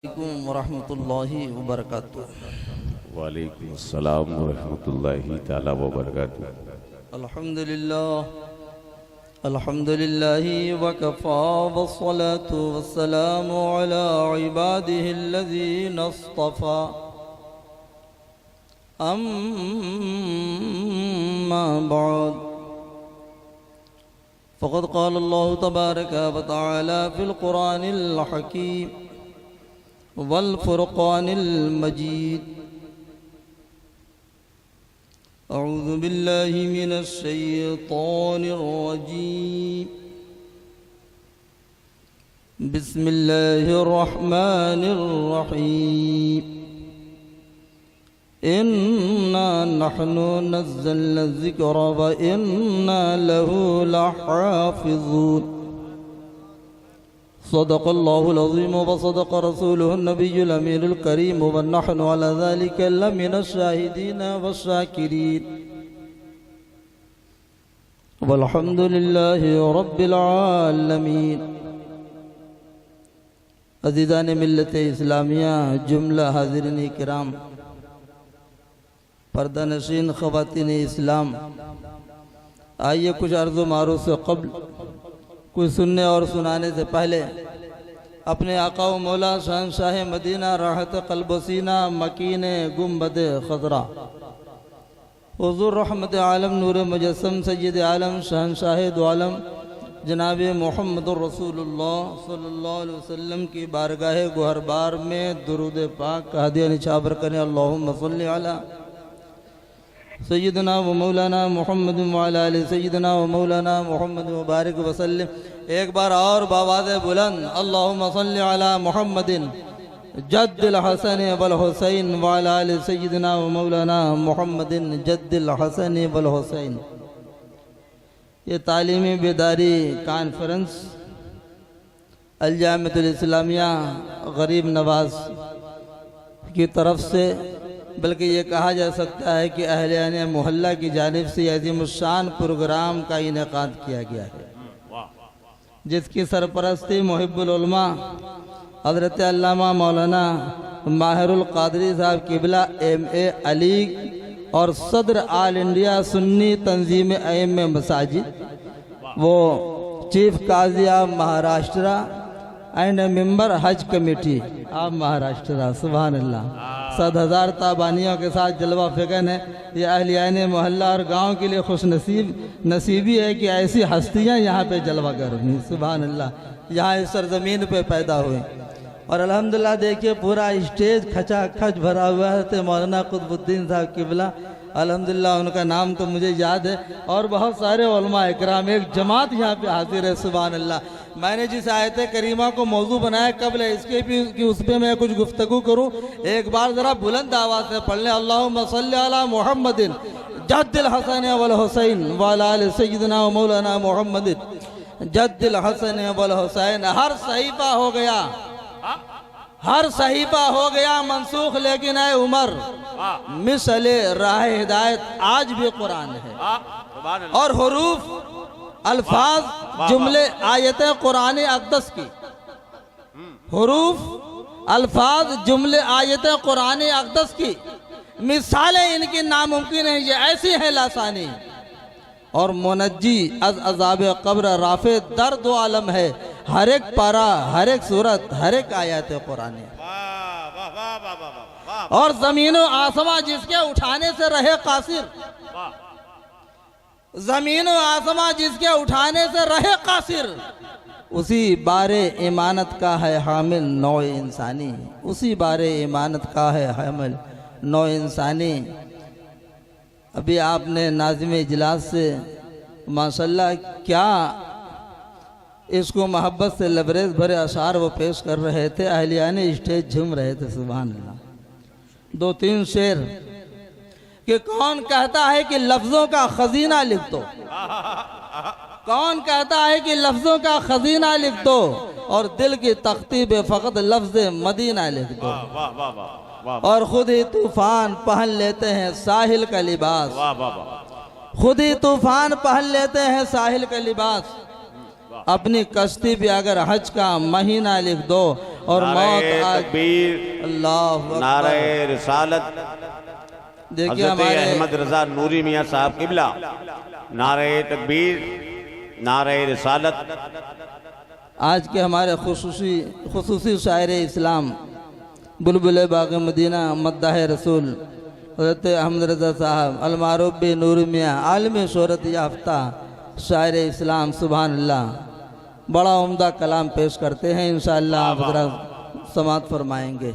अस्सलाम वरहमतुल्लाहि वबरकातुह। वालेकुम अस्सलाम वरहमतुल्लाहि ताला वबरकातुह। अल्हम्दुलिल्लाहि वकफ़ा वस्सलातु वस्सलामु अला इबादिहिल्लज़ीना इस्तफ़ा। अम्मा बअद फ़क़द क़ाल अल्लाहु तबारक व तआला फ़िल क़ुरानिल हकीम वल फ़ुरक़ानिल मजीद। अऊज़ु बिल्लाहि मिनश शैतानिर रजीम। बिस्मिल्लाहिर रहमानिर रहीम। इन्ना नहनु नज़्ज़लना ज़िक्र व इन्ना लहु लहाफ़िज़ून। सदक़ल्लाहुल अज़ीम व सदक़ रसूलुहुन नबियुल अमीनुल करीम व नहनु अला ज़ालिका लमिनश शाहिदीन वश्शाकिरीन वल्हम्दुलिल्लाहि रब्बिल आलमीन। अज़ीज़ान मिल्लत इस्लामिया, जुमला हाज़िरीन किराम, पर्दानशीन ख़वातीन इस्लाम, आइए कुछ अर्ज़ मारूफ़ से क़ब्ल, कुछ सुनने और सुनाने से पहले अपने आका व मौला शहंशाह मदीना राहत क़ल्ब सीना मकीन गुंबद खज़रा हुज़ूर रहमत आलम नूर मुजस्सम सय्यद आलम शहंशाह दो आलम जनाब मुहम्मदुर रसूलुल्लाह सल्लल्लाहु अलैहि वसल्लम की बारगाह गुहरबार में दुरूद पाक का हदिया निछावर करें। अल्लाहुम्मा सल्लि अला सय्यदना व मौलाना मोहम्मद व अला आलि सय्यदना व मौलाना मोहम्मद व बारिक वसल्लम। एक बार और बावाज़ बुलंद अल्लाहुम्मा सल्लि अला मुहम्मदिन जद्दिल हसन वल हुसैन व अला आलि सय्यदना व मौलाना मोहम्मदिन जद्दिल हसन वल हुसैन। ये तालीमी बेदारी कॉन्फ्रेंस अल जामिअतुल इस्लामिया गरीब नवाज की तरफ से, बल्कि ये कहा जा सकता है कि अहले मोहल्ला की जानिब से अज़ीमुश्शान प्रोग्राम का इनेकाद किया गया है, जिसकी सरपरस्ती मुहिब्बुल उलमा हज़रत अल्लामा मौलाना माहिरुल क़ादरी साहब किबला MA अली और सदर आल इंडिया सुन्नी तंजीम अइम्मे मसाजिद, वो चीफ काजी of Maharashtra and member Haj committee of Maharashtra, सुभान अल्लाह। 7,000 ताबानियों के साथ जलवा फ़िग़न है। ये अहलियान मोहल्ला और गांव के लिए खुश नसीबी है कि ऐसी हस्तियां यहाँ पे जलवा कर रही, सुभान अल्लाह, यहाँ इस सरजमीन पे पैदा हुए। और अल्हम्दुलिल्लाह देखिए पूरा स्टेज खचा खच भरा हुआ है। तो मौलाना कुतुबुद्दीन साहब किबला, अल्हम्दुलिल्लाह उनका नाम तो मुझे याद है, और बहुत सारे उलमा इकराम, एक जमात यहाँ पे हाजिर है, सुभान अल्लाह। मैंने जिस आयत करीमा को मौजू बनाया कबल इसके भी कि उस पर मैं कुछ गुफ्तगू करूँ, एक बार ज़रा बुलंद आवाज़ से पढ़ लें अल्लाहुम्मा सल्लि अला मुहम्मदिन जद्दिल हसन वल हुसैन व अला आलि सय्यदना व मौलाना मुहम्मदिन जद्दिल हसन वल हुसैन। हर सहीफा हो गया, हर सहीफा हो गया मनसूख, लेकिन ऐ उमर मिसले राह हिदायत आज भी कुरान है। और हुरूफ अल्फाज जुमले आयतें कुरान अक़दस की, हुरूफ अल्फाज जुमले आयतें कुरान अक़दस की, मिसालें इनकी नामुमकिन है, ये ऐसी है लासानी। और मुनज्जी अज़ अज़ाब क़ब्र राफ़े दर्द व आलम है, हर एक पारा, हर एक सूरत, हर एक आयत कुरान। और ज़मीन व आसमां जिसके उठाने से रहे कासिर, ज़मीन व आसमां जिसके उठाने से रहे कासिर, उसी बारे इमानत का है हामिल नौ इंसानी, उसी बारे इमानत का है हामिल नौ इंसानी। अभी आपने नाज़िम इजलास से माशाल्लाह क्या इसको मोहब्बत से लबरेज भरे अशार वो पेश कर रहे थे, अहलियान स्टेज झूम रहे थे, सुभान अल्लाह। 2-3 शेर कि कौन कहता है कि लफ्ज़ों का खजीना लिख दो, कौन कहता है कि लफ्ज़ों का खजीना लिख दो, और दिल की तख्ती पे फ़क़त लफ्ज़ मदीना लिख दो, और खुद ही तूफ़ान पहन लेते हैं साहिल का लिबास, खुद ही तूफ़ान पहन लेते हैं साहिल का लिबास। अपनी कश्ती भी अगर हज का महीना लिख दो और मौत आज तकबीर, अल्लाह अकबर। नारे रिसालत, देखिए हज़रत हमारे अहमद रजा नूरी मियाँ साहब किबला, नारे तकबीर, नारे रिसालत। आज के हमारे खुसूसी शायर इस्लाम बुलबुल बाग़ मदीना मद्दाह रसूल हज़रत अहमद रजा साहब अलमारूफ बे नूर मियाँ आलम शोहरत याफ्ता शायर इस्लाम सुभान अल्लाह बड़ा उम्दा कलाम पेश करते हैं। इंशाअल्लाह आप ज़रा समात फरमाएंगे।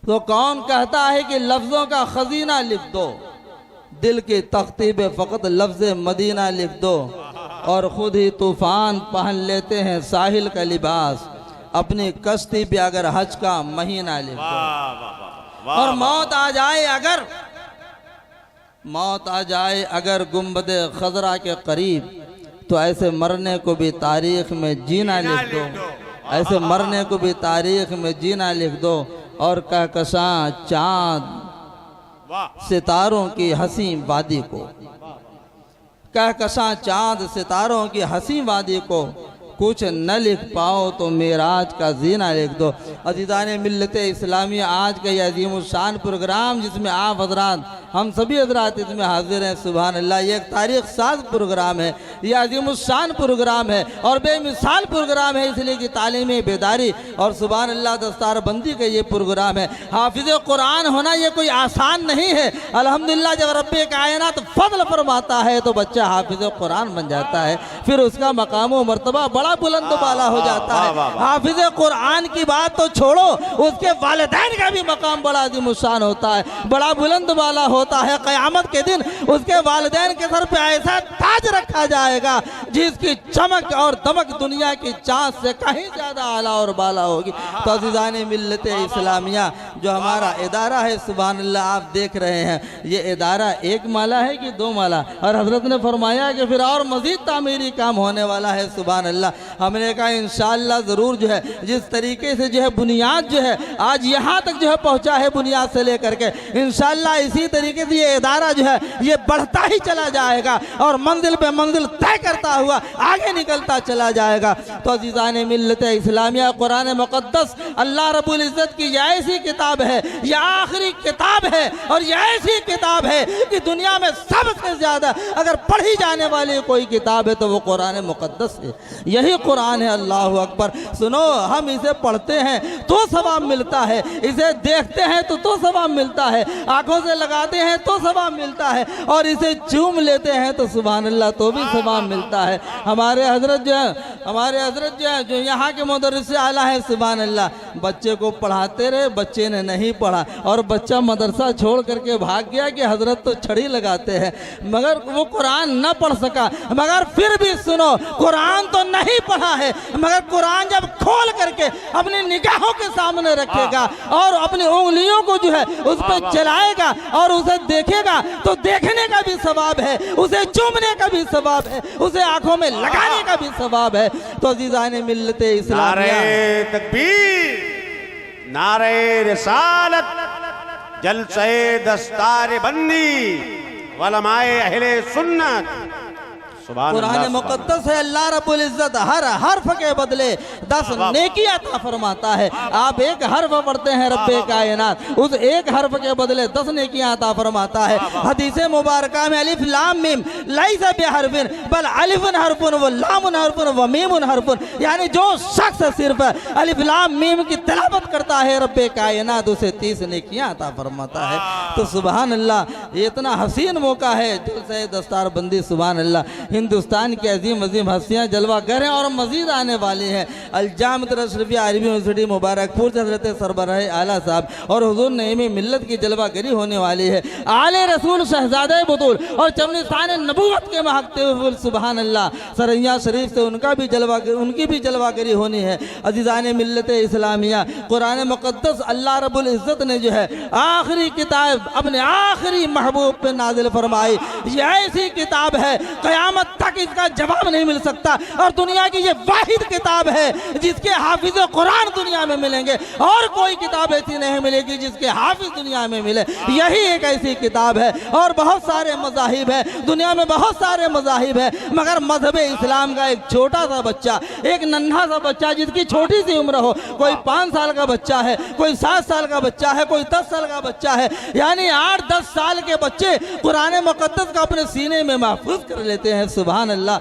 तो कौन कहता है कि लफ्ज़ों का खजीना लिख दो, दिल की तख्ती पे फ़कत लफ्ज़ मदीना लिख दो, और ख़ुद ही तूफ़ान पहन लेते हैं साहिल का लिबास, अपनी कश्ती पे अगर हज का महीना लिख दो। और मौत आ जाए अगर गुंबद खजरा के करीब, तो ऐसे मरने को भी तारीख में जीना लिख दो, ऐसे मरने को भी तारीख में जीना लिख दो। और कहकशां चाँद सितारों की हंसी वादी को, कहकशां चाँद सितारों की हंसी वादी को, कुछ न लिख पाओ तो मेराज का जीना लिख दो। अज़ीज़ान मिल्लत इस्लामी, आज का ये अजीम शान प्रोग्राम जिसमें आप हजरात, हम सभी हजरात इसमें हाजिर हैं, सुभान अल्लाह। ये एक तारीख साज प्रोग्राम है, ये अजीम शान प्रोग्राम है और बेमिसाल प्रोग्राम है, इसलिए कि तालीम बेदारी और सुभान अल्लाह दस्तारबंदी का ये प्रोग्राम है। हाफिज़ कुरान होना ये कोई आसान नहीं है। अल्हम्दुलिल्लाह जब रब्बे कायनात फज़ल फरमाता है तो बच्चा हाफिज़ कुरान बन जाता है, फिर उसका मकाम व मर्तबा बड़ा बुलंद बाला हो जाता है। हाफिज़ कुरान की बात तो छोड़ो, उसके वालिदैन का भी मकाम बड़ा अजीम शान होता है, बड़ा बुलंद बाला होता है। क़यामत के दिन उसके वालिदैन के सर पे ऐसा ताज रखा जाएगा जिसकी चमक और दमक दुनिया की चाँद से कहीं ज्यादा आला और बाला होगी। तो अज़ीज़ान मिल्लत इस्लामिया, जो हमारा इदारा है, सुभान अल्लाह, आप देख रहे हैं, ये इदारा एक माला है कि दो माला, और हजरत ने फरमाया कि फिर और मजीद तामीरी काम होने वाला है, सुभान अल्लाह। हमने कहा इंशाअल्लाह ज़रूर जो है, जिस तरीके से जो है बुनियाद जो है आज यहाँ तक जो है पहुँचा है, बुनियाद से लेकर के इंशाअल्लाह इसी तरीके से ये इदारा जो है ये बढ़ता ही चला जाएगा और मंजिल पे मंजिल तय करता हुआ आगे निकलता चला जाएगा। तो अज़ीज़ान मिल्लत इस्लामिया, कुरान मुक़द्दस अल्लाह रब्बुल इज़्ज़त की ये ऐसी किताब है, ये आखिरी किताब है और ये ऐसी किताब है कि दुनिया में सबसे ज़्यादा अगर पढ़ी जाने वाली कोई किताब है तो वो कुरान मुक़द्दस है, यही कुरान है। अल्लाह अकबर। सुनो, हम इसे पढ़ते हैं तो सवाब मिलता है, इसे देखते हैं तो सवाब मिलता है, आंखों से लगाते हैं तो सवाब मिलता है, और इसे चूम लेते हैं तो सुभान अल्लाह तो भी सवाब मिलता है। हमारे हजरत जो है जो यहाँ के मुदर्रिस आला है, सुभान अल्लाह, बच्चे को पढ़ाते रहे, बच्चे ने नहीं पढ़ा और बच्चा मदरसा छोड़ करके भाग गया कि हजरत तो छड़ी लगाते हैं, मगर वो कुरान न पढ़ सका। मगर फिर भी सुनो, कुरान तो नहीं पढ़ा है, मगर कुरान जब खोल करके अपनी निगाहों के सामने रखेगा और अपनी उंगलियों को जो है उस पर चलाएगा और उसे देखेगा तो देखने का भी सवाब है, उसे चूमने का भी सवाब है, उसे आंखों में लगाने का भी सवाब है। तो अज़ीज़ान मिल्लत इस्लामिया, नारे तकबीर, नारे रिसालत, जलसे दस्तार बंदी, वलमाए अहले सुन्नत। कुरान मुक़द्दस है, अल्लाह रब्बुल इज़्ज़त हर हर्फ के बदले 10 नेकी अता फरमाता है। आप एक हर्फ पढ़ते हैं रब्बे कायनात, उस एक हर्फ के बदले 10 नेकियां अता फरमाता है। हदीस मुबारका में अलिफ लाम मीम लैसा बिहर्फिन बल अलिफुन हर्फुन व लामुन हर्फुन व मीमुन हर्फुन, यानी जो शख्स सिर्फ अलिफ लाम मीम की तिलावत करता है रब्बे कायनात उसे 30 नेकियां अता फरमाता है। तो सुभान अल्लाह, ये इतना हसीन मौका है, दिल से दस्तार बंदी, सुभान अल्लाह। हिंदुस्तान की अजीम अजीम हस्तियाँ जलवागर हैं और मजीद आने वाली हैं। अलजामिया अशरफिया अरबी यूनिवर्सिटी मुबारकपुर से हज़रत सरबराह आला साहब और हुजूर नईमी मिल्लत की जलवागरी होने वाली है। आले रसूल शहजादे बतूल और चमनिस्तान नबूवत के महकते हुए सुभान अल्लाह सरैया शरीफ से उनकी भी जलवागरी होनी है। अज़ीज़ान मिल्लत इस्लामिया, कुरान मुक़द्दस अल्लाह रब्बुल इज़्ज़त ने जो है आखिरी किताब अपने आखिरी महबूब पे नाजिल फरमाई। ये ऐसी किताब है क़यामत क़यामत तक इसका जवाब नहीं मिल सकता। और दुनिया की ये वाहिद किताब है जिसके हाफिज कुरान दुनिया में मिलेंगे, और कोई किताब ऐसी नहीं मिलेगी जिसके हाफिज दुनिया में मिले। यही एक ऐसी किताब है। और बहुत सारे मज़ाहिब है दुनिया में, बहुत सारे मज़ाहिब है, मगर मजहब इस्लाम का एक छोटा सा बच्चा, एक नन्हा सा बच्चा जिसकी छोटी सी उम्र हो, कोई 5 साल का बच्चा है, कोई 7 साल का बच्चा है, कोई 10 साल का बच्चा है, यानी 8-10 साल के बच्चे कुरान मुक़द्दस का अपने सीने में महफूज कर लेते हैं। सुभान अल्लाह,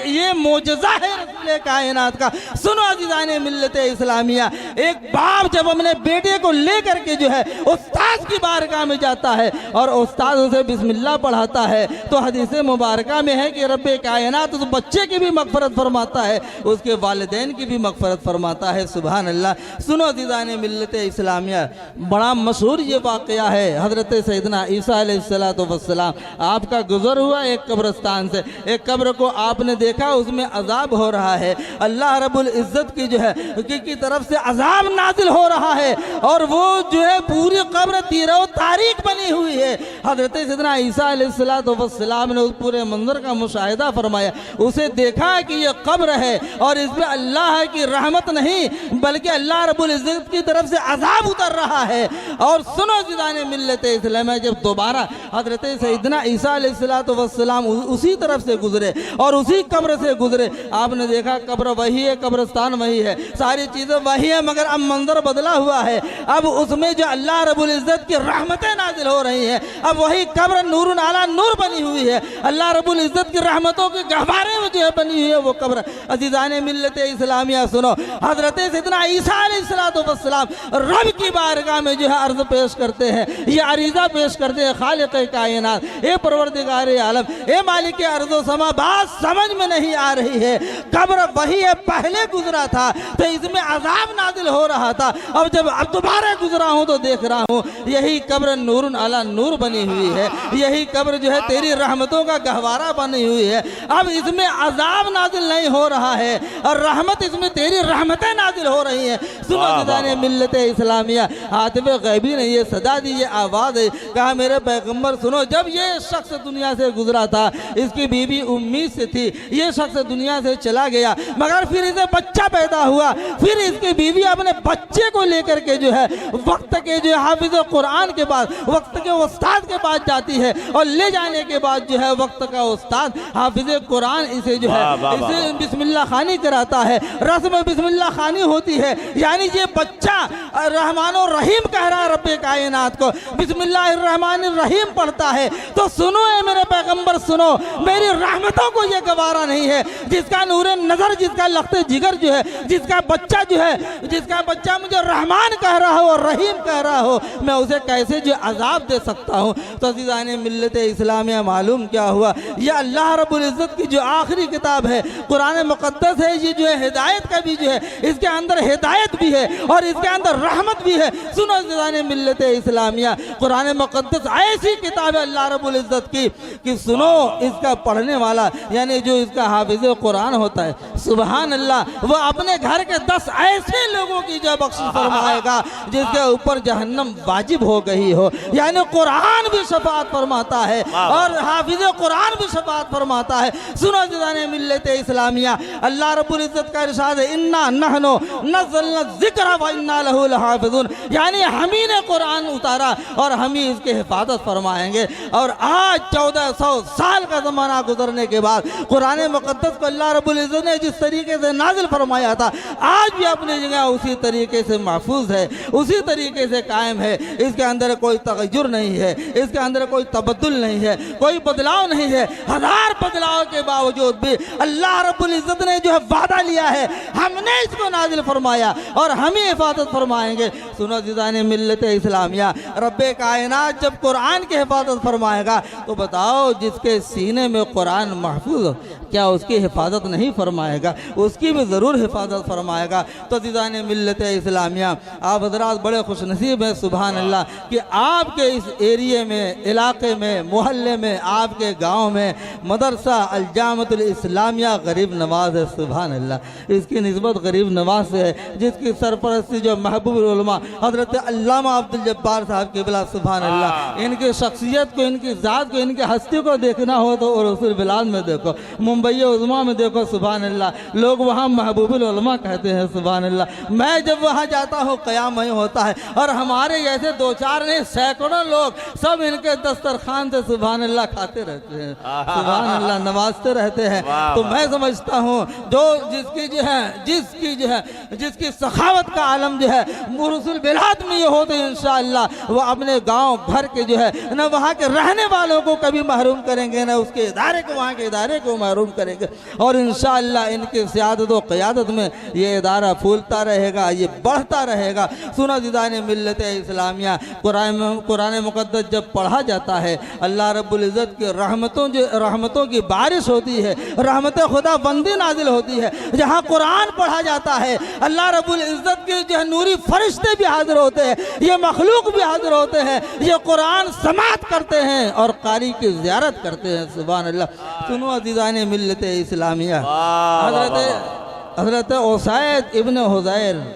ये मोजज़ा है रसूल कायनात का। सुनो अज़ीज़ाने मिल्लत इस्लामिया, एक बाप जब अपने बेटे को लेकर के जो है उस्ताद की बारगाह में जाता है और उस्ताद उसे बिस्मिल्लाह पढ़ाता है, तो हदीस मुबारका में है कि रब्बे कायनात उस बच्चे की भी मग़फ़िरत फरमाता है, उसके वालिदैन की भी मग़फ़िरत फरमाता है। सुभान अल्लाह। सुनो अज़ीज़ाने मिल्लत इस्लामिया, बड़ा मशहूर ये वाक़या है हज़रत सैयदना ईसा अलैहिस्सलाम, आपका गुज़र हुआ एक कब्रिस्तान से, एक कब्र को आपने देखा, उसमें अज़ाब हो रहा है, अल्लाह रब्बुल इज़्ज़त की जो है की तरफ से अज़ाब नाज़िल हो रहा है, और वो जो है पूरी कब्र तीरो तारीख बनी हुई है। हज़रत सैयदना ईसा अलैहिस्सलाम ने उस पूरे मंजर का मुशाहिदा फरमाया, उसे देखा कि ये कब्र है और इसमें अल्लाह की रहमत नहीं बल्कि अल्लाह रब्बुल इज़्ज़त की तरफ से अज़ाब उतर रहा है। और सुनो ज़ीदाने मिल्लत इस्लाम, जब दोबारा हज़रत सैयदना ईसा अलैहिस्सलाम उसी तरफ से गुजरे और उसी कब्र से गुजरे, आपने देखा कब्र वही है, कब्रिस्तान वही है, सारी चीज़ें वही है, मगर अब मंजर बदला हुआ है। अब उसमें जो अल्लाह रब्बुल इज़्ज़त की रहमतें नाज़िल हो रही हैं, अब वही कब्र नूरुन अला नूर बनी हुई है, अल्लाह रब्बुल इज़्ज़त की रहमतों के गहवारे में जो है बनी हुई है वो कब्र। अज़ीज़ाने मिल्लत इस्लामिया सुनो, हज़रत सैयदना ईसा अलैहिस्सलाम रब की बारगाह में जो है अर्ज़ पेश करते हैं, ये अरीज़ा पेश करते हैं, खालिक़ कायनात, ए परवरदिगार आलम, ए मालिक अर्ज़ो समा, बात समझ में नहीं आ रही है, कब्र वही है, पहले गुजरा था तो इसमें अज़ाब नाज़िल हो रहा था, अब जब अब दोबारा गुजरा हूँ तो देख रहा हूँ यही कब्र नूरुन अला नूर बनी हुई है, यही कब्र जो है तेरी रहमतों का गहवारा बनी हुई है, अब इसमें अज़ाब नाज़िल नहीं हो रहा है और रहमत इसमें तेरी रहमतें नाज़िल हो रही हैं। सुनो ज़ीदाने मिल्लत इस्लामिया, हातिफ़ ग़ैबी ने ये सदा दी, ये आवाज़ है, कहा मेरे पैगम्बर सुनो, जब ये शख्स दुनिया से गुजरा था, इसकी बीवी उम्मीद से थी, ये शख्स दुनिया से चला गया, मगर फिर इसे बच्चा पैदा हुआ, फिर इसकी बीवी अपने बच्चे को लेकर के जो है वक्त के जो हाफिज कुरान के पास, वक्त के उस्ताद के पास जाती है, और ले जाने के बाद जो है वक्त का उस्ताद हाफिज कुरान इसे जो है इसे बिस्मिल्लाह खानी कराता है, रस्म बिस्मिल्लाह खानी होती है, यानी ये बच्चा रहमानो रहीम कह रहा है रब्बे कायनात को, बिस्मिल्लाहिर्रहमानिर्रहीम पढ़ता है, तो सुनो ए मेरे पैगंबर सुनो, मेरी रहमतों को ये गवारा नहीं है, जिसका नूरे नजर, जिसका लख्ते जिगर जो है, जिसका बच्चा मुझे रहमान कह रहा हो और रहीम कह रहा हो, मैं उसे कैसे जो अजाब दे सकता हूँ। तो अज़ीज़ाने मिल्लत इस्लामिया, मालूम क्या हुआ, यह अल्लाह रब्बुल इज़्ज़त की जो आखिरी किताब है कुरान मुक़द्दस है, ये जो है हिदायत का भी जो है, इसके अंदर हिदायत भी है और इसके अंदर रहमत भी है। सुनो अज़ीज़ाने मिल्लत इस्लामिया, कुरान मुक़द्दस ऐसी किताब है अल्लाह रब्बुल इज़्ज़त की कि सुनो, इसका पढ़ने वाला यानी जो इसका हाफिज़ कुरान होता है, सुबहान अल्लाह, वो अपने घर के 10 ऐसे लोगों की जो बख्शिश फरमाएगा जिसके ऊपर जहन्नम वाजिब हो गई हो, यानी कुरान भी शफाअत फरमाता है और हाफिज़ कुरान भी शफाअत फरमाता है। सुनो अज़ीज़ाने मिल्लत इस्लामिया, अल्लाह रब्बुल इज़्ज़त का इरशाद है, इन्ना नहनु नज़्ज़लना ज़िक्र व इन्ना लहु लहाफ़िज़ून, यानी हम ही ने कुरान उतारा और हम ही इसकी हिफाजत फरमाएंगे। और आज 1400 साल का ज़माना गुजरने के बाद कुरान मुक़द्दस को अल्लाह रब्बुल इज़्ज़त ने जिस तरीके से नाजिल फरमाया था, आज भी अपनी जगह उसी तरीके से महफूज है, उसी तरीके से कायम है, इसके अंदर कोई तगय्युर नहीं है, इसके अंदर कोई तबद्दुल नहीं है, कोई बदलाव नहीं है। हजार बदलाव के बावजूद भी अल्लाह रब्बुल इज़्ज़त ने जो है वादा लिया है, हमने इसको नाजिल फरमाया और हम ही हिफाजत फरमाएंगे। सुनो अज़ीज़ाने मिल्लत इस्लामिया, रब्बे कायनात जब कुरान की हिफाजत फरमाएगा तो बताओ, जिसके सीने में कुरान महफूज क्या उसकी हिफाजत नहीं फरमाएगा? उसकी भी ज़रूर हिफाजत फरमाएगा। तो दीदान मिल्लत इस्लामिया, आप हज़रात बड़े खुशनसीब हैं सुभान अल्लाह कि आपके इस एरिए में, इलाके में, मोहल्ले में, आपके गांव में मदरसा अल जामतुल इस्लामिया गरीब नवाज है सुभान अल्लाह। इसकी निस्बत गरीब नवाज से है जिसकी सरपरस्ती जो महबूब उलमा हज़रत अल्लामा अब्दुल जब्बार साहब क़िबला सुभान अल्लाह। इनकी शख्सियत को, इनकी ज़ात को, इनकी हस्ती को देखना हो तो रसूल बिलाद में देखो, मुंबई उज़्मा में देखो सुभान अल्लाह। लोग वहाँ महबूबुल उलमा कहते हैं सुभान अल्लाह। मैं जब वहाँ जाता हूँ क़याम वहीं होता है और हमारे जैसे दो चार नहीं सैकड़ों लोग सब इनके दस्तरखान से सुभान अल्लाह खाते रहते हैं सुभान अल्लाह, नवाजते रहते हैं। तो मैं समझता हूँ जो जिसकी सखावत का आलम जो है रसूल बिलाद में ये हो तो इंशाअल्लाह वो अपने गाँव भर के जो है न वहाँ के रहने वालों को कभी महरूम करेंगे, न उसके इदारे को, वहाँ के इदारे को महरूम करेंगे। और इंशाअल्लाह इनकी सियादत व क़यादत में ये इदारा फूलता रहेगा, ये बढ़ता रहेगा। सुनो दीदान मिल्लत इस्लामिया, कुरान मुक़द्दस जब पढ़ा जाता है अल्लाह रब्बुल इज़्ज़त की रहमतों की बारिश होती है, रहमत खुदा बंदी नाजिल होती है। जहाँ कुरान पढ़ा जाता है अल्लाह रब्बुल इज़्ज़त के जो नूरी फरिश्ते भी हाजिर होते हैं, ये मखलूक भी हाजिर होते हैं, ये कुरान समात करते हैं और कारी की ज़ियारत करते हैं सुभान अल्लाह। सुनो दीदान मिल्लत इस्लामिया, हज़रत उसैद इब्न हुज़ैर,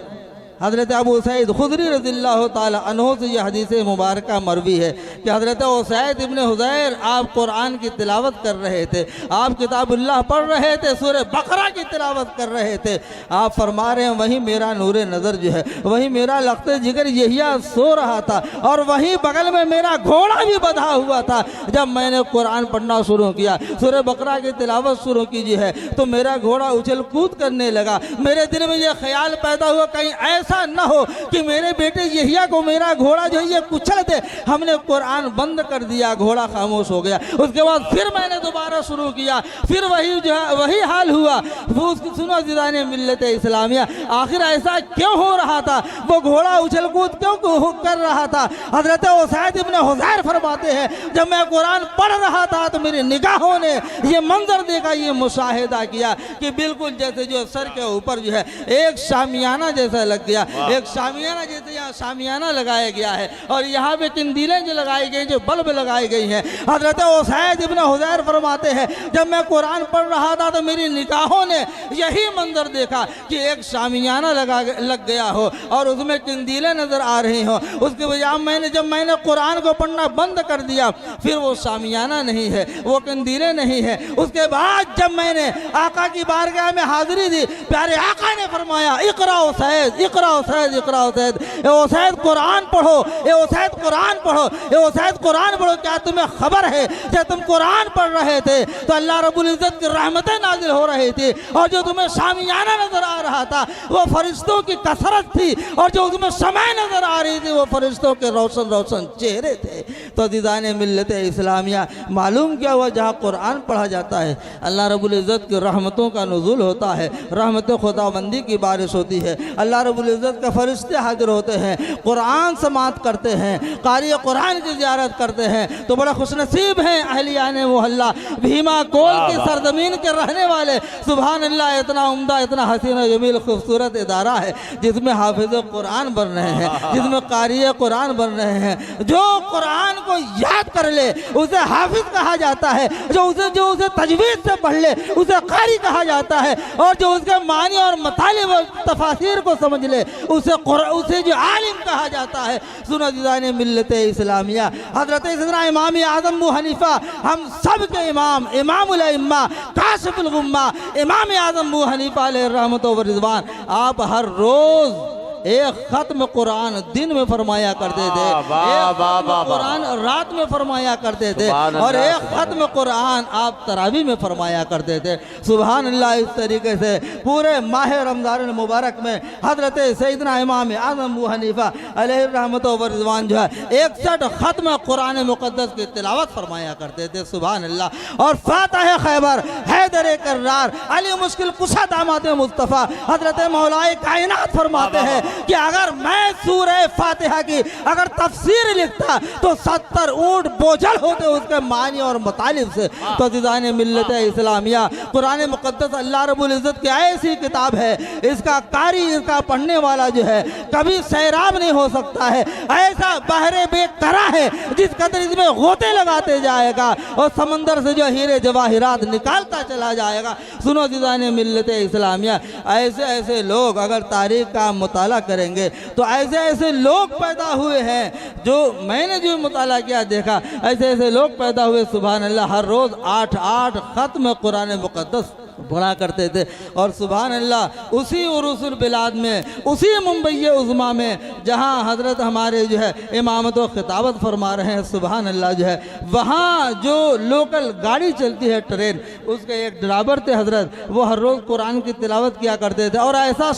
हज़रत अबू सईद खुदरी रज़ियल्लाहु ताला अन्हु से यह हदीस मुबारक मरवी है कि हज़रत उसैद इब्न हुज़ैर आप कुरान की तिलावत कर रहे थे, आप किताबुल्लाह पढ़ रहे थे, सूरह बकरा की तिलावत कर रहे थे। आप फरमा रहे हैं वहीं मेरा नूरे नज़र जो है, वहीं मेरा लख्ते जिगर यहिया सो रहा था और वहीं बगल में मेरा घोड़ा भी बंधा हुआ था। जब मैंने कुरान पढ़ना शुरू किया, सूरह बकरा की तिलावत शुरू की जी है, तो मेरा घोड़ा उछल कूद करने लगा। मेरे दिल में यह ख्याल पैदा हुआ कहीं ऐसा न हो कि मेरे बेटे यहिया को मेरा घोड़ा जो है ये कुचल दे। हमने कुरान बंद कर दिया, घोड़ा खामोश हो गया। उसके बाद फिर मैंने दोबारा शुरू किया, फिर वही जो है वही हाल हुआ। वो सुनो दीदान मिल्लत इस्लामिया, आखिर ऐसा क्यों हो रहा था? वो घोड़ा उछल कूद क्यों कर रहा था? हजरत उसैद इब्न हुज़ैर फरमाते हैं जब मैं कुरान पढ़ रहा था तो मेरी निगाहों ने ये मंजर देखा, ये मुशाहिदा किया कि बिल्कुल जैसे जो सर के ऊपर जो है एक शामियाना जैसा लग गया, एक शामियाना जैसे यहाँ शामियाना लगाया गया है और यहाँ पे किंदीलें जो लगाई गई, जो बल्ब लगाई गई हैं। हजरत उसैद इब्न हुज़ैर फरमाते हैं जब मैं कुरान पढ़ रहा था तो मेरी निगाहों ने यही मंजर देखा कि एक शामियाना लग गया हो और उसमें किंदीलें नजर आ रही हो। उसके बजाय जब मैंने कुरान को पढ़ना बंद कर दिया, फिर वो शामियाना नहीं है, वो किंदीलें नहीं है। उसके बाद जब मैंने आका की बारगाह में हाजिरी दी, प्यारे आका ने फरमाया Iqra Usaid, Iqra Usaid, Iqra Usaid, ए उसैद कुरान पढ़ो, ए उसैद कुरान पढ़ो, ए उसैद कुरान पढ़ो। क्या तुम्हें खबर है जब तुम कुरान पढ़ रहे थे तो अल्लाह रब्बुल इज़्ज़त की रहमतें नाजिल हो रही थी और जो तुम्हें शामियाना नजर आ रहा था वो फरिश्तों की कसरत थी और जो उसमें समय नजर आ रही थी वो फरिश्तों के रोशन रोशन चेहरे थे। तो दीदान मिल्लत इस्लामिया, मालूम क्या हुआ? जहाँ कुरान पढ़ा जाता है अल्लाह रब्बुल इज़्ज़त की रहमतों का नुज़ूल होता है, रहमत खुदाबंदी की बारिश होती है, अल्लाह रब्बुल इज़्ज़त के फरिश्ते हाजिर होते हैं, कुरान समात करते हैं, कारी कुरान की ज़ियारत करते हैं। तो बड़ा खुशनसीब हैं अहलियाने मोहल्ला, भीमा कोल की सरजमीन के रहने वाले। सुभान अल्लाह, इतना उम्दा, इतना हसीन जमील खूबसूरत इदारा है जिसमें हाफिज़ कुरान बन रहे हैं, जिसमें कारी कुरान बन रहे हैं। जो कुरान को याद कर ले उसे हाफिज कहा जाता है, जो उसे तजवीज़ से पढ़ ले उसे कारी कहा जाता है, और जो उसके मानी और मतालिब और तफासिर को समझ ले उसे जो आलिम कहा जाता है। सुनो दीदान मिल्लत इस्लामिया, हजरत सैयदना इमाम आज़म अबू हनीफा, हम सब के इमाम, इमामुल अइम्मा, काशिफुल गुम्मा, इमाम आज़म अबू हनीफा अलैहि रहमत व रिज़वान, आप हर रोज़ एक खत्म कुरान दिन में फरमाया करते थे, एक खत्म कुरान रात में फरमाया करते थे और एक खत्म कुरान आप तरावी में फरमाया करते थे। सुभान अल्लाह। इस तरीके से पूरे माह रमज़ान मुबारक में हज़रत सैयदना इमाम आज़म अबू हनीफा अलैहि रहमत व रिज़वान जो है 61 खत्म कुरान मुक़द्दस की तिलावत फरमाया करते थे। सुभान अल्लाह। और फातिह खैबर, हैदर कर्रार, अली मुश्किल कुशा दामाद मुस्तफ़ा, हज़रत मौलाए कायनात फरमाते हैं कि अगर मैं सूरह फातिहा की अगर तफसीर लिखता तो 70 ऊंट बोझल होते उसके मानी और मुतालिब से। तो अज़ीज़ान मिल्लत इस्लामिया, कुरान मुक़द्दस अल्लाह रब्बुल इज़्ज़त की ऐसी किताब है, इसका कारी, इसका पढ़ने वाला जो है कभी सैराब नहीं हो सकता है। ऐसा बहरे बेकरा है जिस कदर इसमें गोते लगाते जाएगा और समंदर से जो हीरे जवाहिरात निकालता चला जाएगा। सुनो अज़ीज़ान मिल्लत इस्लामिया, ऐसे ऐसे लोग अगर तारीख का मुताला करेंगे तो ऐसे ऐसे लोग पैदा हुए हैं, जो मैंने जो मुताला किया देखा, ऐसे ऐसे लोग पैदा हुए सुभान अल्लाह, हर रोज़ 8 ख़त्म कुरान मुक़द्दस पढ़ा करते थे। और सुभान अल्लाह उसी उरुसुल बिलाद में, उसी मुंबई उज़्मा में जहां हज़रत हमारे जो है इमामत व खिताबत फरमा रहे हैं, सुभान अल्लाह जो है वहाँ जो लोकल गाड़ी चलती है ट्रेन, उसके एक ड्राइवर थे हज़रत, वो हर रोज़ कुरान की तिलावत किया करते थे। और ऐसा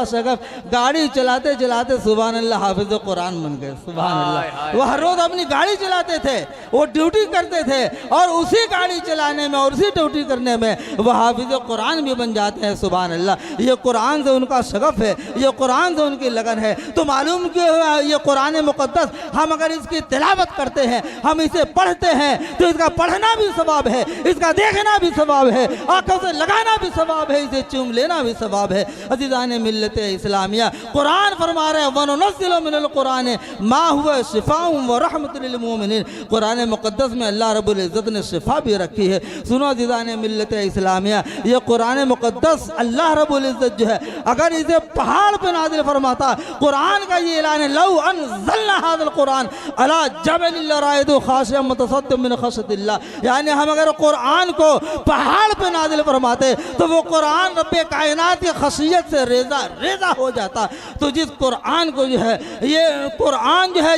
शगफ गाड़ी चलाते चलाते सुभान अल्लाह हाफिज़ कुरान बन गए। सुभान अल्लाह, वो हर रोज़ अपनी गाड़ी चलाते थे, वो ड्यूटी करते थे और उसी गाड़ी चलाने में और उसी ड्यूटी करने में वह हाफिज़ कुरान भी बन जाते हैं। सुभान अल्लाह, ये कुरान से उनका शगफ है, ये कुरान से उनकी लगन है। तो मालूम क्यों हुआ, ये कुरान मुक़द्दस हम अगर इसकी तिलावत करते हैं, हम इसे पढ़ते हैं तो इसका पढ़ना भी सवाब है, इसका देखना भी सवाब है, आंखों से लगाना भी सवाब है, इसे चूम लेना भी सवाब है। अज़ीज़ान मिल्लत इस्लामिया, कुरान फरमा रहे हैं वनुनज़्ज़िलु मिनल कुरान मा हुवा शिफ़ाउन व रहमतुल लिल मोमिनीन। कुरान मुक़द्दस में अल्लाह रब्बुल इज़्ज़त ने शिफा भी रखी है। सुनो अज़ीज़ान मिल्लत इस्लामिया, ये कुरान मुक़द्दस अल्लाह रब्बुल इज़्ज़त जो है अगर इसे पहाड़ पे नाज़िल फरमाता, कुरान का ये ऐलान है लौ अनज़लना हाज़ल कुरान अला जबलिन लरायदु ख़ाशिअम मुतसद्दिम मिन ख़शयतिल्लाह, यानी हम अगर कुरान को पहाड़ पे नाज़िल फरमाते तो वो कुरान रब्बे कायनात की खशियत से रेज़ा हो जाता। तो जिस कुरान को जो है, ये कुरान जो है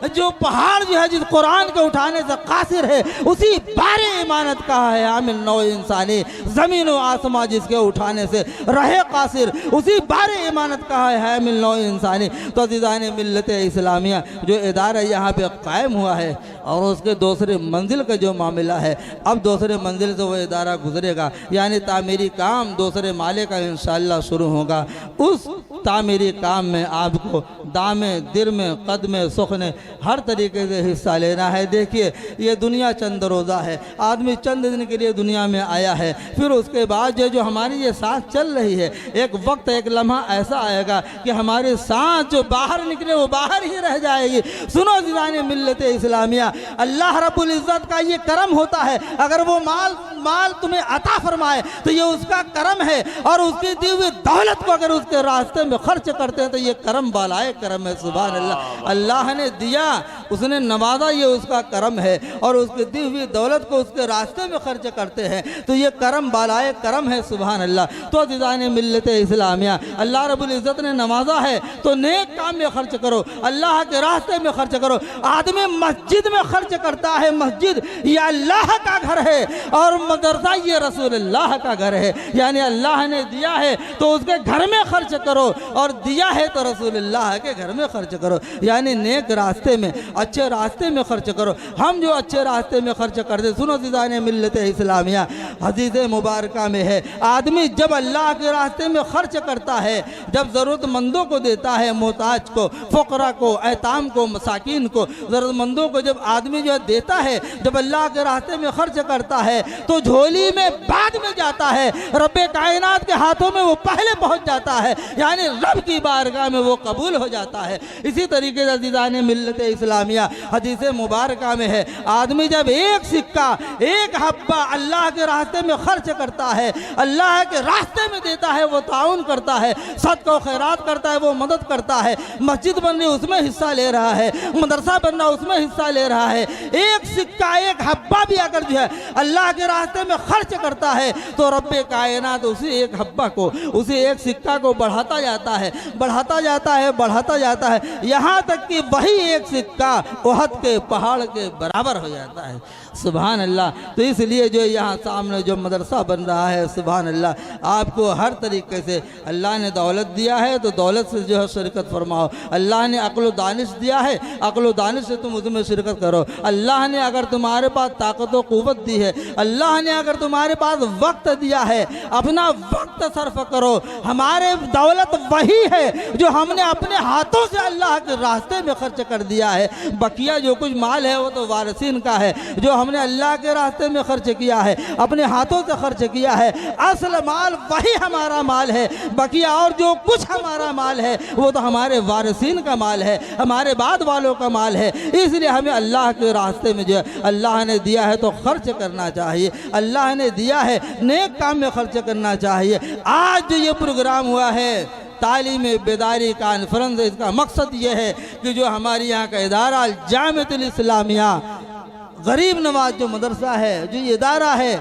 जो पहाड़ जो है जिस कुरान के उठाने से कासिर है, उसी बारे इमानत कहा है आमिल नौ इंसानी, ज़मीन व आसमां जिसके उठाने से रहे कासिर, उसी बारे इमानत कहा है आमिल नौ इंसानी। तो अज़ीज़ान मिल्लत इस्लामिया, जो इदारा यहाँ पे कायम हुआ है और उसके दूसरे मंजिल का जो मामला है, अब दूसरे मंजिल से वो इदारा गुजरेगा, यानी तामीरी काम दूसरे माले का इंशाअल्लाह शुरू होगा। उस तामीरी काम में आपको दामे दिर में कदमे सुखने हर तरीके से हिस्सा लेना है। देखिए, ये दुनिया चंद रोज़ा है, आदमी चंद दिन के लिए दुनिया में आया है, फिर उसके बाद जो हमारी ये सांस चल रही है, एक वक्त एक लम्हा ऐसा आएगा कि हमारी सांस जो बाहर निकले वो बाहर ही रह जाएगी। सुनो अज़ीज़ान मिल्लत इस्लामिया, अल्लाह रब्बुल इज़्ज़त का ये करम होता है, अगर वो माल तुम्हें अता फरमाए तो ये उसका करम है, और उसकी दी हुई दौलत को अगर उसके रास्ते में खर्च करते हैं तो ये करम बालाए करम है। सुभान अल्लाह, अल्लाह ने दिया, उसने नवाजा, ये उसका करम है, और उसकी दी हुई दौलत को उसके रास्ते में खर्च करते हैं तो ये करम बालाए करम है। सुभान अल्लाह। तो अज़ीज़ान मिल्लत इस्लामिया, अल्लाह रब्बुल इज़्ज़त ने नवाजा है तो नेक काम में खर्च करो, अल्लाह के रास्ते में खर्च करो। आदमी मस्जिद में खर्च करता है, मस्जिद ये अल्लाह का घर है और मदरसा ये रसूलुल्लाह का घर है, यानी अल्लाह ने दिया है तो उसके घर में खर्च करो, और दिया है तो रसूलुल्लाह के घर में खर्च करो, यानी नेक रास्ते में, अच्छे रास्ते में खर्च करो। हम जो अच्छे रास्ते में खर्च करते, सुनो अज़ीज़ान मिल्लत इस्लामिया, हदीस मुबारक में है, आदमी जब अल्लाह के रास्ते में खर्च करता है, जब ज़रूरतमंदों को देता है, मोहताज को, फ़ुक़रा को, ऐताम को, मसाकिन को, ज़रूरतमंदों को जब आदमी जो देता है, जब अल्लाह के रास्ते में खर्च करता है तो झोली में बाद में जाता है, रब्बे कायनात के हाथों में वो पहले पहुंच जाता है, यानी रब की बारगाह में वो कबूल हो जाता है। इसी तरीके से अज़ीज़ान मिल्लत इस्लामिया, हदीस मुबारक में है, आदमी जब एक सिक्का, एक हब्बा अल्लाह के रास्ते में खर्च करता है, अल्लाह के रास्ते में देता है, वो ताउन करता है, सदका खैरात करता है, वो मदद करता है, मस्जिद बन रही उसमें हिस्सा ले रहा है, मदरसा बन रहा उसमें हिस्सा ले रहा है, एक सिक्का, एक हब्बा भी अगर जो है अल्लाह के रास्ते में खर्च करता है तो रब्बे कायनात उसी एक हब्बा को, उसी एक सिक्का को बढ़ाता जाता है, बढ़ाता जाता है, बढ़ाता जाता है, यहाँ तक कि वही एक सिक्का उहद के पहाड़ के बराबर हो जाता है। सुभान अल्लाह। तो इसलिए जो यहाँ सामने जो मदरसा बन रहा है, सुभान अल्लाह, आपको हर तरीके से अल्लाह ने दौलत दिया है तो दौलत से जो है शिरकत फरमाओ। अल्लाह ने अक्ल दानिश दिया है, अक्ल दानिश से तुम उसमें शिरकत करो। अल्लाह ने अगर तुम्हारे पास ताकत व क़ुव्वत दी है, अल्लाह ने अगर तुम्हारे पास वक्त दिया है, अपना वक्त सर्फ करो। हमारे दौलत वही है जो हमने अपने हाथों से अल्लाह के रास्ते में खर्च कर दिया है। बकिया जो कुछ माल है वो तो वारिसीन का है, जो हमने अल्लाह के रास्ते में खर्च किया है, अपने हाथों से खर्च किया है। असल माल वही हमारा माल है, बकिया और जो कुछ हमारा माल है वो तो हमारे वारिसीन का माल है, हमारे बाद वालों का माल है। इसलिए हमें अल्लाह के रास्ते में जो है अल्लाह ने दिया है तो खर्च करना चाहिए, अल्लाह ने दिया है नेक काम में खर्च करना चाहिए। आज जो ये प्रोग्राम हुआ है तालीम बेदारी कॉन्फ्रेंस, इसका मकसद ये है कि जो हमारे यहाँ का इदारा जामिअतुल इस्लामिया गरीब नवाज जो मदरसा है, जो ये इदारा है,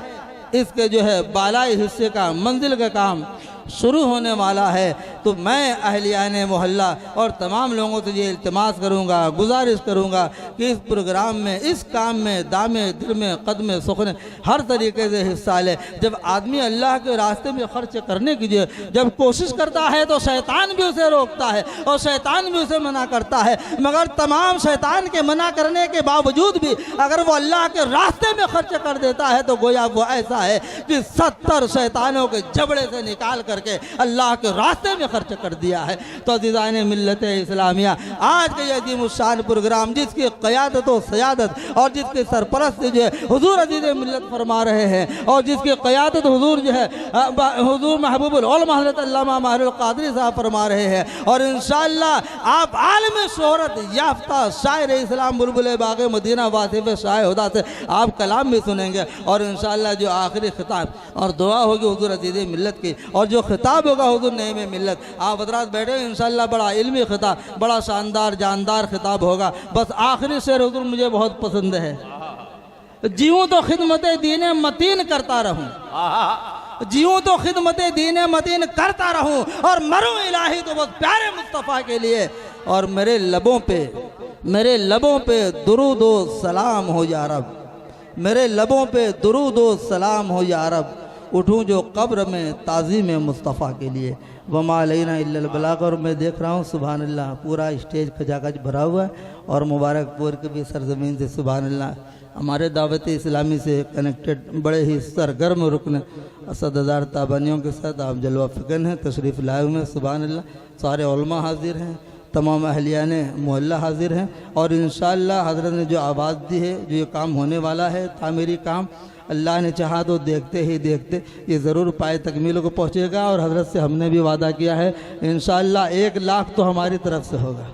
इसके जो है बालाई हिस्से का मंजिल का काम शुरू होने वाला है। तो मैं अहलियान मोहल्ला और तमाम लोगों से ये इल्तिमास करूँगा, गुजारिश करूँगा कि इस प्रोग्राम में, इस काम में दामे दिल में कदम सुखने हर तरीके से हिस्सा ले। जब आदमी अल्लाह के रास्ते में खर्च करने की जब कोशिश करता है तो शैतान भी उसे रोकता है और शैतान भी उसे मना करता है, मगर तमाम शैतान के मना करने के बावजूद भी अगर वो अल्लाह के रास्ते में खर्च कर देता है तो गोया वो ऐसा है कि 70 शैतानों के जबड़े से निकाल करके अल्लाह के रास्ते में खर्च कर दिया है। तो अज़ीज़ान मिल्लत इस्लामिया, आज के ये अज़ीमुश्शान प्रोग्राम जिसकी क़यादत और सयादत और जिसके सरपरस्त जो है हुज़ूर अज़ीज़ मिल्लत फरमा रहे हैं और जिसकी क़यादत हुज़ूर जो है हुज़ूर महबूबुल उलमा हज़रत अल्लामा माहिरुल क़ादरी साहब फरमा रहे हैं। और इंशाअल्लाह आप आलम शोहरत याफ्ता शायर इस्लाम बुलबुल बाग़ मदीना वासिफ़ शाह हुदा से आप कलाम भी सुनेंगे और इंशाअल्लाह जो आखिरी खिताब और दुआ होगी हुज़ूर अज़ीज़ मिल्लत की और जो खिताब होगा हुज़ूर नईम मिल्लत, आप हज़रात बैठे इंशाअल्लाह बड़ा इल्मी खिताब, बड़ा शानदार जानदार खिताब होगा। बस आखिरी शेर हुज़ूर मुझे बहुत पसंद है, जीऊँ तो खिदमत दीन मतीन करता रहूँ, जीऊँ तो खिदमत दीन मतीन करता रहूँ और मरूँ इलाही तो बस प्यारे मुस्तफ़ा के लिए। और मेरे लबों पे दुरूद व सलाम हो या रब, मेरे लबों पे दुरूद व सलाम हो या रब, उठूँ जो कब्र में ताज़ीम मुस्तफ़ा के लिए। वमा अलैना इल्लल बलाग। और मैं देख रहा हूँ सुभान अल्लाह पूरा स्टेज खचाखच भरा हुआ है और मुबारकपुर के भी सरजमीन से सुभान अल्लाह हमारे दावत इस्लामी से कनेक्टेड बड़े ही सरगर्म रुकन असददार ताबानियों के साथ आप जलवा फ़िकन हैं, तशरीफ़ लाए हुए हैं। सुभान अल्लाह सारे उलमा हाजिर हैं, तमाम अहलियान मोहल्ला हाजिर हैं और इंशाअल्लाह हज़रत ने जो आवाज़ दी है, जो ये काम होने वाला है तामीरी काम, अल्लाह ने चाहा तो देखते ही देखते ये ज़रूर पाए तकमील को पहुँचेगा। और हज़रत से हमने भी वादा किया है इंशाअल्लाह 1 लाख तो हमारी तरफ से होगा।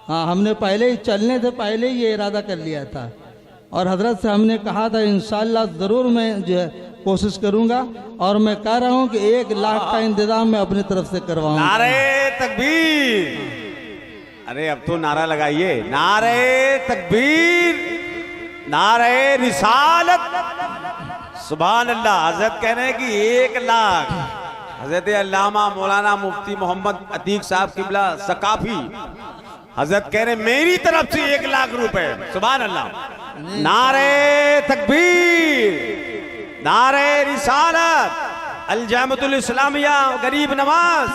हाँ, हमने पहले ही चलने से पहले ही ये इरादा कर लिया था और हज़रत से हमने कहा था इंशाअल्लाह ज़रूर मैं जो है कोशिश करूँगा और मैं कह रहा हूँ कि 1 लाख का इंतज़ाम मैं अपनी तरफ से करवाऊँगा। नारे तकबीर, अरे अब तो नारा लगाइए, नारे तकबीर, नारे रिसालत, सुभान अल्लाह। हजरत कह रहे हैं कि 1 लाख, हजरत अल्लामा मौलाना मुफ्ती मोहम्मद अतीक साहब किबला सकाफी हजरत कह रहे हैं मेरी तरफ से 1 लाख रुपए। सुभान अल्लाह। नारे तकबीर, नारे रिसालत, अल जामिअतुल इस्लामिया गरीब नवाज।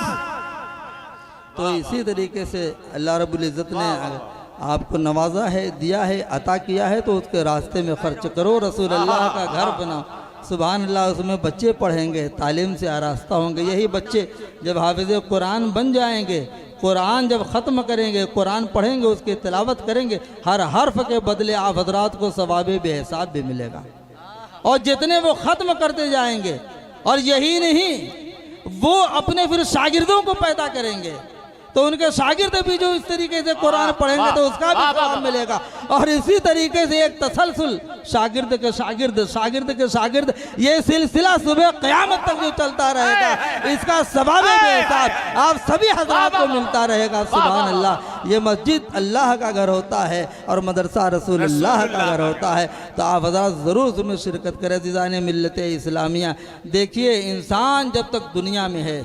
तो इसी तरीके से अल्लाह रब्बुल इज़्ज़त ने आपको नवाजा है, दिया है, अता किया है तो उसके रास्ते में खर्च करो, रसूल अल्लाह का घर बनाओ। सुभान अल्लाह, उसमें बच्चे पढ़ेंगे, तालीम से आरास्ता होंगे। यही बच्चे जब हाफिज़ कुरान बन जाएंगे, कुरान जब ख़त्म करेंगे, कुरान पढ़ेंगे, उसकी तिलावत करेंगे, हर हर्फ के बदले आप हज़रात को सवाब बेहिसाब भी मिलेगा। और जितने वो ख़त्म करते जाएंगे और यही नहीं वो अपने फिर शागिर्दों को पैदा करेंगे तो उनके शागिर्द भी जो इस तरीके से कुरान पढ़ेंगे तो उसका भी सवाब मिलेगा। और इसी तरीके से एक तसलसल शागिर्द के शागिर्द, शागिर्द के शागिर्द, ये सिलसिला सुबह क़यामत तक जो चलता रहेगा, इसका सवाब बेहिसाब आप सभी हज़रात को मिलता रहेगा। सुभान अल्लाह। ये मस्जिद अल्लाह का घर होता है और मदरसा रसूल अल्लाह का घर होता है। तो आप हज़रात ज़रूर उसमें शिरकत करें। अज़ीज़ान मिल्लत इस्लामिया, देखिए इंसान जब तक दुनिया में है,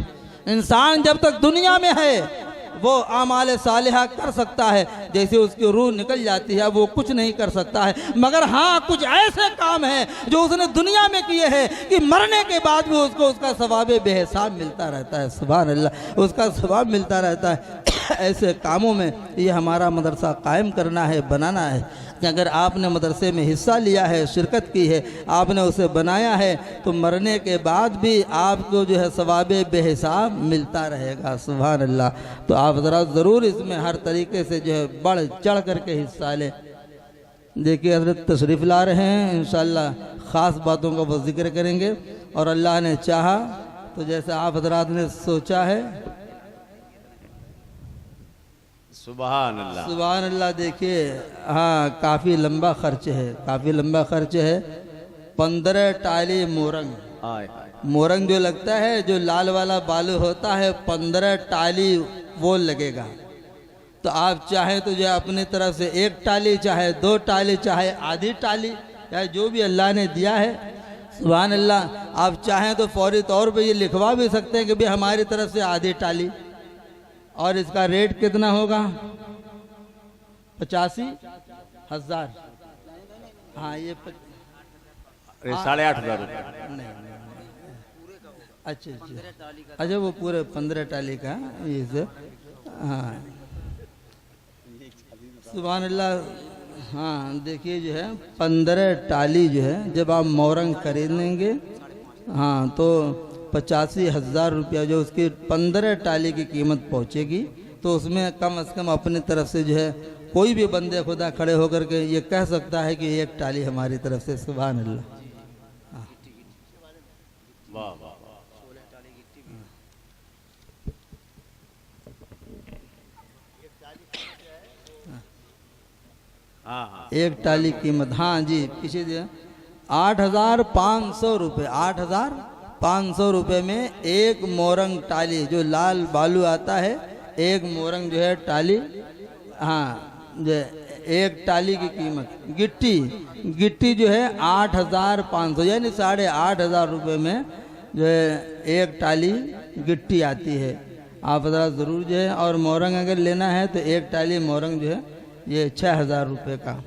इंसान जब तक दुनिया में है वो आमाल सालिहा कर सकता है, जैसे उसकी रूह निकल जाती है वो कुछ नहीं कर सकता है। मगर हाँ, कुछ ऐसे काम हैं जो उसने दुनिया में किए हैं कि मरने के बाद भी उसको उसका सवाब बेहिसाब मिलता रहता है। सुभान अल्लाह, उसका सवाब मिलता रहता है। ऐसे कामों में ये हमारा मदरसा कायम करना है, बनाना है। कि अगर आपने मदरसे में हिस्सा लिया है, शिरकत की है, आपने उसे बनाया है, तो मरने के बाद भी आपको जो है सवाब बेहिसाब मिलता रहेगा। सुभान अल्लाह। तो आप ज़रा ज़रूर इसमें हर तरीके से जो है बढ़ चढ़ करके हिस्सा लें। देखिए हज़रत तशरीफ़ ला रहे हैं, इंशाअल्लाह ख़ास बातों का वो जिक्र करेंगे, और अल्लाह ने चाहा तो जैसे आप हज़रात ने सोचा है। सुभान अल्लाह, सुभान अल्लाह। देखिए हाँ, काफ़ी लंबा खर्च है, काफ़ी लंबा खर्च है। 15 टाली मोरंग, आए मोरंग जो लगता है, जो लाल वाला बालू होता है, 15 टाली वो लगेगा। तो आप चाहे तो जो अपनी तरफ से 1 टाली, चाहे 2 टाली, चाहे आधी टाली, चाहे जो भी अल्लाह ने दिया है। सुभान अल्लाह। आप चाहें तो फौरी तौर पे ये लिखवा भी सकते हैं कि भाई हमारी तरफ से आधी टाली। और इसका रेट कितना होगा? 85,000। हाँ ये 8,500 रुपये। नहीं, अच्छा अच्छा, वो पूरे 15 टाली का ये से। हाँ सुभान अल्लाह। हाँ देखिए जो है 15 टाली जो है जब आप मोरंग खरीद लेंगे, हाँ, तो 85,000 रुपया जो उसकी 15 टाली की कीमत पहुँचेगी। तो उसमें कम से कम अपनी तरफ से जो है कोई भी बंदे खुदा खड़े होकर के ये कह सकता है कि 1 टाली हमारी तरफ से। सुभान अल्लाह। वाह वाह। हाँ 1 टाली कीमत, हाँ जी पीछे दिया, 8,500 रुपये। 8,500 रुपये में 1 मोरंग टाली, जो लाल बालू आता है, 1 मोरंग जो है टाली। हाँ जो 1 टाली की कीमत। गिट्टी जो है 8,500, यानी 8,500 रुपये में जो है 1 टाली गिट्टी आती है। आप ज़रा ज़रूर जो है, और मोरंग अगर लेना है तो 1 टाली मोरंग जो है ये 6,000 रुपये का।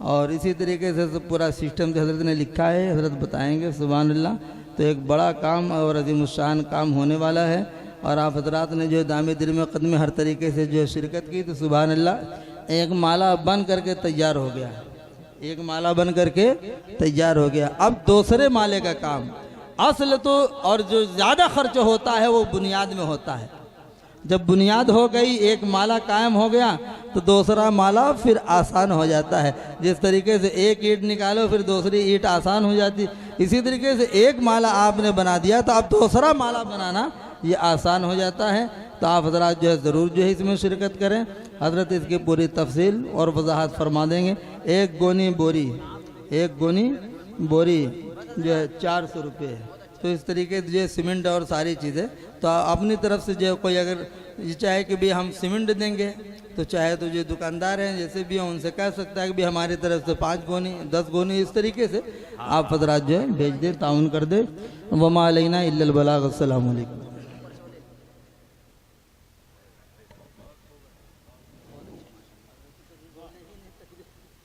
और इसी तरीके से पूरा सिस्टम जो हज़रत ने लिखा है, हज़रत बताएंगे। सुभान अल्लाह। तो एक बड़ा काम और अज़ीमुश्शान काम होने वाला है। और आप हज़रात ने जो दामे दिल में कदम हर तरीके से जो शिरकत की, तो सुभान अल्लाह एक माला बन करके तैयार हो गया, एक माला बन करके तैयार हो गया। अब दूसरे माले का काम असल तो, और जो ज़्यादा खर्च होता है वो बुनियाद में होता है। जब बुनियाद हो गई, एक माला कायम हो गया, तो दूसरा माला फिर आसान हो जाता है। जिस तरीके से एक ईंट निकालो फिर दूसरी ईंट आसान हो जाती, इसी तरीके से एक माला आपने बना दिया तो अब दूसरा माला बनाना ये आसान हो जाता है। तो आप हज़रात जो है ज़रूर जो है इसमें शिरकत करें। हज़रत इसकी पूरी तफसील और वजाहत फरमा देंगे। 1 गोनी बोरी जो है 400 रुपये। तो इस तरीके से जो सीमेंट और सारी चीज़ें, तो अपनी तरफ से जो कोई अगर ये चाहे कि भी हम सीमेंट देंगे, तो चाहे तो जो दुकानदार हैं जैसे भी हैं उनसे कह सकता है कि भी हमारी तरफ से 5 गोनी 10 गोनी, इस तरीके से आप हज़रात जो है भेज दें, ताउन कर दे। वमा अलैना इल्लल बलाग। अस्सलामु अलैकुम।